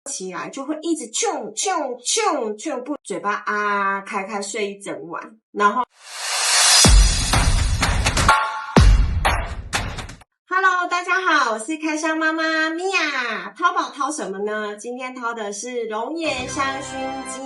起来就会一直啾啾啾啾，不嘴巴开睡一整晚，然后。Hello， 大家好，我是开箱妈妈咪娅。淘宝淘什么呢？今天淘的是龙涎香薰机。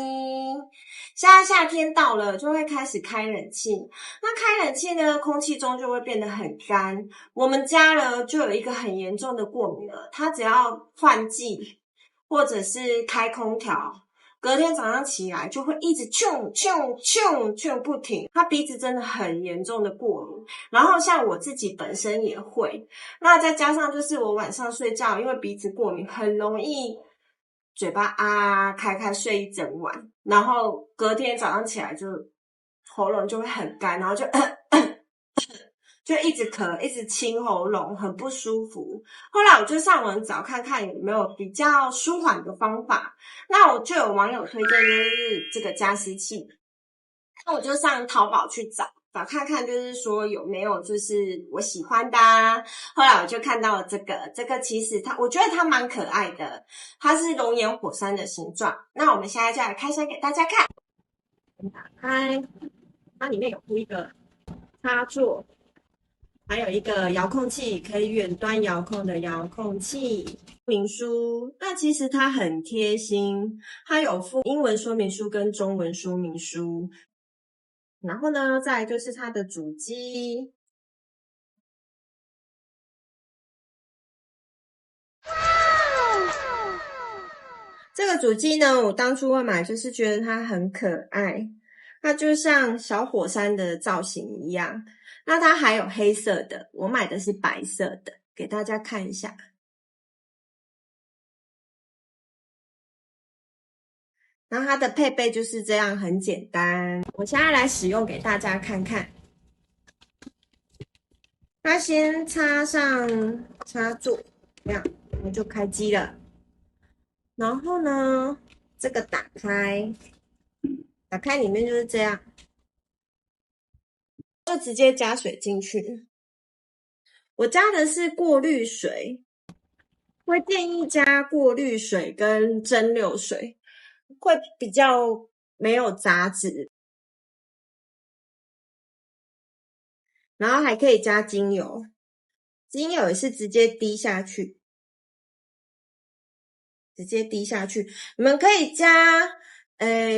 现在夏天到了，就会开始开冷气。那开冷气呢，空气中就会变得很干。我们家呢，就有一个很严重的过敏儿，他只要换季或者是开空调，隔天早上起来就会一直啾啾啾啾不停，他鼻子真的很严重的过敏。然后像我自己本身也会，那再加上就是我晚上睡觉，因为鼻子过敏，很容易嘴巴开睡一整晚，然后隔天早上起来就喉咙就会很干，然后就就一直咳，一直清喉咙，很不舒服。后来我就上网找看看有没有比较舒缓的方法。那我就有网友推荐就是这个加湿器，那我就上淘宝去找看看，就是说有没有就是我喜欢的后来我就看到了这个其实我觉得它蛮可爱的，它是龙眼火山的形状。那我们现在就来开箱给大家看。打开，它里面有附一个插座，还有一个遥控器，可以远端遥控的遥控器。明书，那其实它很贴心，它有附英文说明书跟中文说明书。然后呢，再来就是它的主机。这个主机呢，我当初会买就是觉得它很可爱，它就像小火山的造型一样。那它还有黑色的，我买的是白色的，给大家看一下。然后它的配备就是这样，很简单。我现在来使用给大家看看。它先插上插座，这样我就开机了。然后呢，这个打开里面就是这样，就直接加水进去。我加的是过滤水，会建议加过滤水跟蒸馏水，会比较没有杂质。然后还可以加精油，精油也是直接滴下去，你们可以加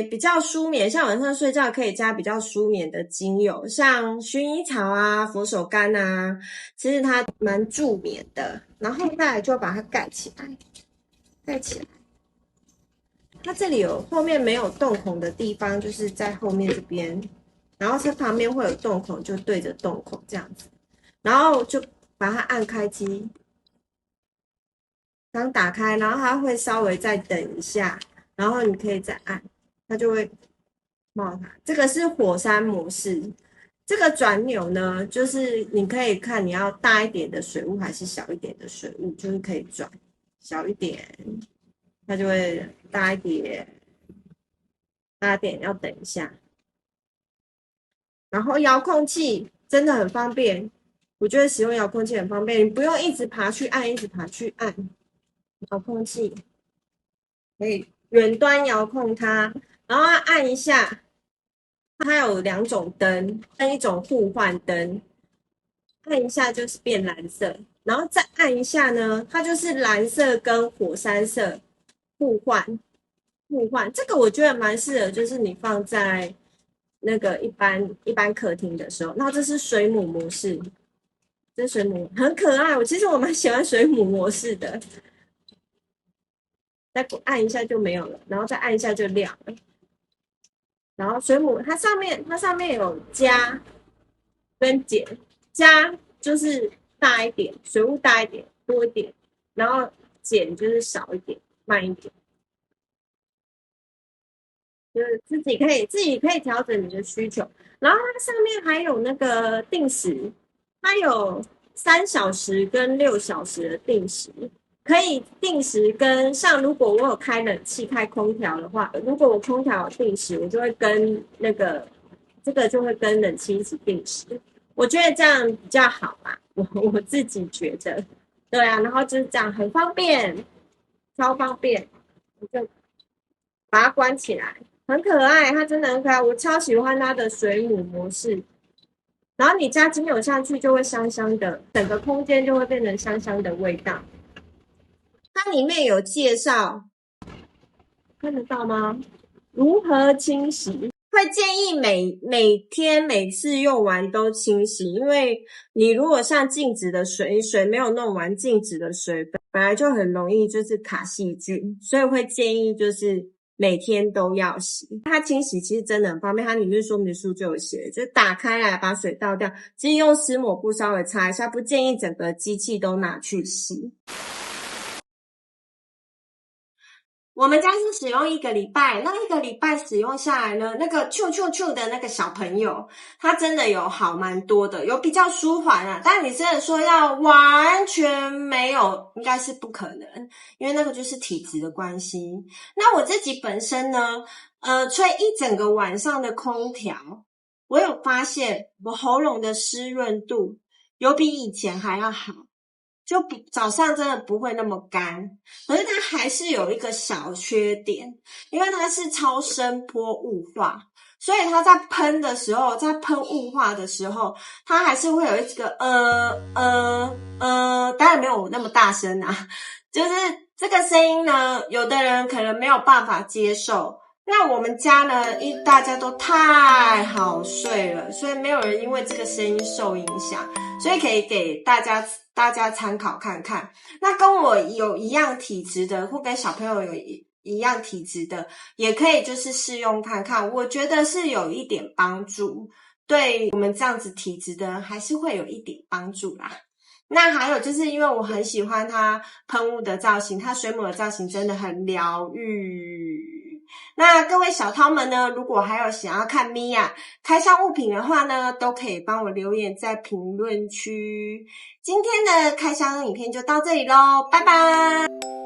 比较舒眠，像晚上睡觉可以加比较舒眠的精油，像薰衣草啊、佛手柑啊，其实它蛮助眠的。然后再来就把它盖起来，它这里有后面没有洞孔的地方，就是在后面这边，然后它旁边会有洞孔，就对着洞孔这样子，然后就把它按开机。刚打开，然后它会稍微再等一下，然后你可以再按，它就会冒它。这个是火山模式，这个转钮呢，就是你可以看你要大一点的水雾还是小一点的水雾，就是可以转小一点，它就会大一点，大一点要等一下。然后遥控器真的很方便，我觉得使用遥控器很方便，你不用一直爬去按，遥控器可以远端遥控它，然后按一下，它有两种灯，跟一种互换灯，按一下就是变蓝色，然后再按一下呢，它就是蓝色跟火山色互换。这个我觉得蛮适合，就是你放在那个一般客厅的时候。然后这是水母模式，这水母很可爱，其实我蛮喜欢水母模式的。再按一下就没有了，然后再按一下就亮了。然后水母它上面有加跟减，加就是大一点，水雾大一点，多一点，然后减就是少一点，慢一点。就是自己可以调整你的需求。然后它上面还有那个定时，它有3小时跟6小时的定时。可以定时跟像如果我有开冷气开空调的话，如果我空调有定时，我就会跟那个这个就会跟冷气一起定时，我觉得这样比较好嘛，我自己觉得，对啊，然后就是这样很方便，超方便。我就把它关起来，很可爱，它真的很可爱，我超喜欢它的水母模式。然后你加精油下去就会香香的，整个空间就会变成香香的味道。它里面有介绍，看得到吗？如何清洗？会建议每天每次用完都清洗，因为你如果像静止的水没有弄完，静止的水本来就很容易就是卡细菌，所以会建议就是每天都要洗。它清洗其实真的很方便，它里面说明书就有写，就打开来把水倒掉，其实用湿抹布稍微擦一下，不建议整个机器都拿去洗。我们家是使用1个礼拜，那1个礼拜使用下来呢，那个啾的那个小朋友，他真的有好蛮多的，有比较舒缓啊。但你真的说要完全没有，应该是不可能，因为那个就是体质的关系。那我自己本身呢，吹一整个晚上的空调，我有发现我喉咙的湿润度有比以前还要好。就早上真的不会那么干，可是它还是有一个小缺点，因为它是超声波雾化，所以它在喷的时候，在喷雾化的时候，它还是会有一个当然没有那么大声啊，就是这个声音呢，有的人可能没有办法接受。那我们家呢，大家都太好睡了，所以没有人因为这个声音受影响，所以可以给大家参考看看。那跟我有一样体质的，或跟小朋友有一样体质的，也可以就是试用看看，我觉得是有一点帮助，对我们这样子体质的还是会有一点帮助啦。那还有就是因为我很喜欢它喷雾的造型，它水母的造型真的很疗愈。那各位小饕们呢，如果还有想要看米娅开箱物品的话呢，都可以帮我留言在评论区。今天的开箱影片就到这里咯，拜拜。